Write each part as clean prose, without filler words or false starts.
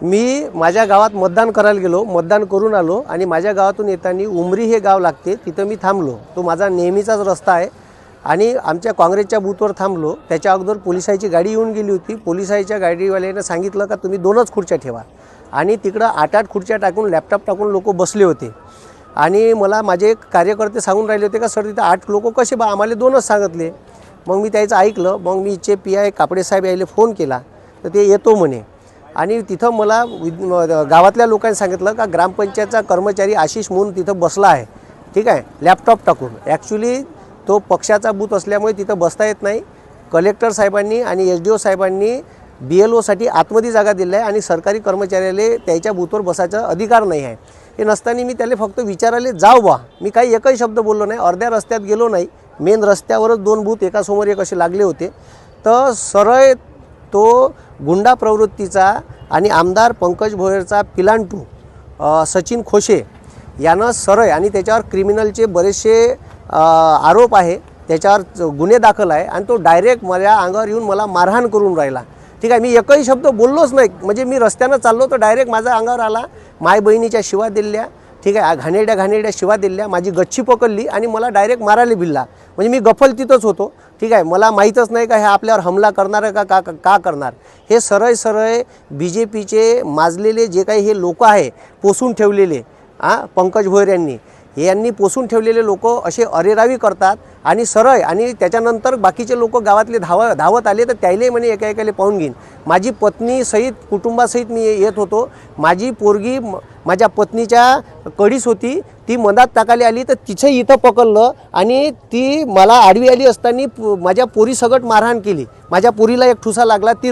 मी माझ्या गावात मतदान करायला गेलो, मतदान करून आलो आणि माझ्या गावातून येताना उमरी हे गाव लागते, तिथं मी थांबलो। तो माझा नेहमीचाच रस्ता आहे आणि आमच्या काँग्रेसच्या बूथवर थांबलो। त्याच्या अगोदर पोलिसांची गाडी येऊन गेली होती। पोलिसांच्या गाडीवाल्याने सांगितलं का तुम्ही 2च खुर्च्या ठेवा आणि तिकडं 8-8 खुर्च्या टाकून लॅपटॉप टाकून लोक बसले होते आणि मला माझे कार्यकर्ते सांगून राहिले होते का सर तिथं 8 लोक कसे बा, आम्हाला 2च सांगितले। मग मी त्याचं ऐकलं। मग मी इथे PI कापडे साहेब यायला फोन केला तर ते येतो म्हणे आणि तिथं मला गावातल्या लोकांनी सांगितलं का ग्रामपंचायतचा कर्मचारी आशिष म्हणून तिथं बसला आहे, ठीक आहे, लॅपटॉप टाकून। ॲक्च्युली तो पक्षाचा बूथ असल्यामुळे तिथं बसता येत नाही। कलेक्टर साहेबांनी आणि SDO साहेबांनी BLOसाठी आतमध्ये जागा दिली आहे आणि सरकारी कर्मचाऱ्याला त्याच्या बूथवर बसायचा अधिकार नाही आहे। हे नसताना मी त्याला फक्त विचारायला जाऊ बा, मी काही एकही शब्द बोललो नाही। अर्ध्या रस्त्यात गेलो नाही, मेन रस्त्यावरच 2 बूथ एकासमोर एक असे लागले होते। तर सरळ तो गुंडा प्रवृत्तीचा आणि आमदार पंकज भोयरचा पिलांटू सचिन खोशे यानं सरळ आणि त्याच्यावर क्रिमिनलचे बरेचसे आरोप आहे, त्याच्यावर गुन्हे दाखल आहे आणि तो डायरेक्ट माझ्या अंगावर येऊन मला मारहाण करून राहिला, ठीक आहे। मी एकही शब्द बोललोच नाही, म्हणजे मी रस्त्यानं चाललो तर डायरेक्ट माझ्या अंगावर आला, माय बहिणीच्या शिवा दिल्या, ठीक आहे, घाणेरड्या शिवा दिल्या, माझी गच्ची पकडली आणि मला डायरेक्ट मारायला भिडला। म्हणजे मी गफल तिथंच होतो, ठीक आहे। मला माहीतच नाही का हे आपल्यावर हमला करणार का करणार। हे सरळ BJPचे माजलेले जे काही हे लोक आहे पोसून ठेवलेले, पंकज भोयर यांनी पोसून ठेवलेले लोक असे अरेरावी करतात आणि सरळ आणि त्याच्यानंतर बाकीचे लोक गावातले धावत आले तर त्याला म्हणे एका पाहून घेईन। माझी पत्नी सहित कुटुंबासहित मी येत होतो। माझी पोरगी माझ्या पत्नीच्या कडीस होती, ती मधात टाकायला आली तर तिचं इथं पकडलं आणि ती मला आडवी आली असताना माझ्या पोरी सगट मारहाण केली। माझ्या पोरीला एक ठुसा लागला, ती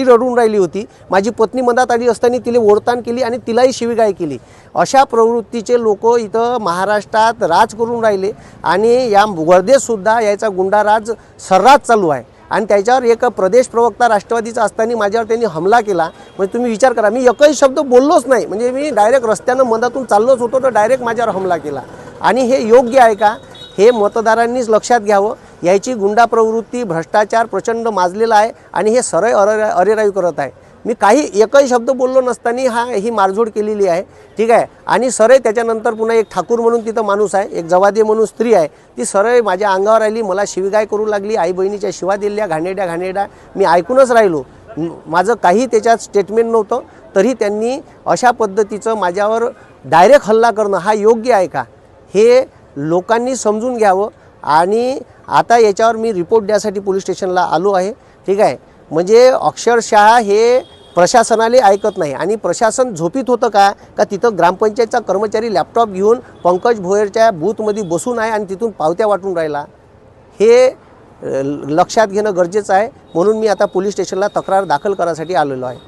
रडून राहिली होती। माझी पत्नी मधात आली असताना तिला ओढताण केली आणि तिलाही शिवीगाळ केली। अशा प्रवृत्तीचे लोक इथं महाराष्ट्रात राज करून राहिले आणि या वर्धेतसुद्धा याचा गुंडाराज सर्रास चालू आहे आणि त्याच्यावर एक प्रदेश प्रवक्ता राष्ट्रवादीचा असताना माझ्यावर त्यांनी हमला केला। म्हणजे तुम्ही विचार करा, मी एकही शब्द बोललोच नाही, म्हणजे मी डायरेक्ट रस्त्यानं मधातून चाललोच होतो तर डायरेक्ट माझ्यावर हमला केला। आणि हे योग्य आहे का? हे मतदारांनीच लक्षात घ्यावं। याची गुंडा प्रवृत्ती भ्रष्टाचार प्रचंड माजलेला आहे आणि हे सरळ अरेरावी करत आहे। मी काही एकही शब्द बोललो नसताना ही मारझोड केलेली आहे, ठीक आहे। आणि सरळ त्याच्यानंतर पुन्हा एक ठाकूर म्हणून तिथं माणूस आहे, एक जवादे म्हणून स्त्री आहे, ती सरळ माझ्या अंगावर आली, मला शिवीगाळ करू लागली, आई बहिणीच्या शिवा दिल्या घाणेरड्या। मी ऐकूनच राहिलो, माझं काही त्याच्यात स्टेटमेंट नव्हतं, तरी त्यांनी अशा पद्धतीचं माझ्यावर डायरेक्ट हल्ला करणं हा योग्य आहे का? हे लोकांनी समजून घ्यावं। आणि आता याच्यावर मी रिपोर्ट द्यासाठी पोलीस स्टेशनला आलो आहे, ठीक आहे। म्हणजे अक्षरशः हे प्रशासनाला ऐकत नाही आणि प्रशासन झोपीत होतं का तिथं ग्रामपंचायतचा कर्मचारी लॅपटॉप घेऊन पंकज भोयरच्या बूथमध्ये बसून आहे आणि तिथून पावत्या वाटून राहिला। हे लक्षात घेणं गरजेचं आहे, म्हणून मी आता पोलीस स्टेशनला तक्रार दाखल करायसाठी आलेलो आहे।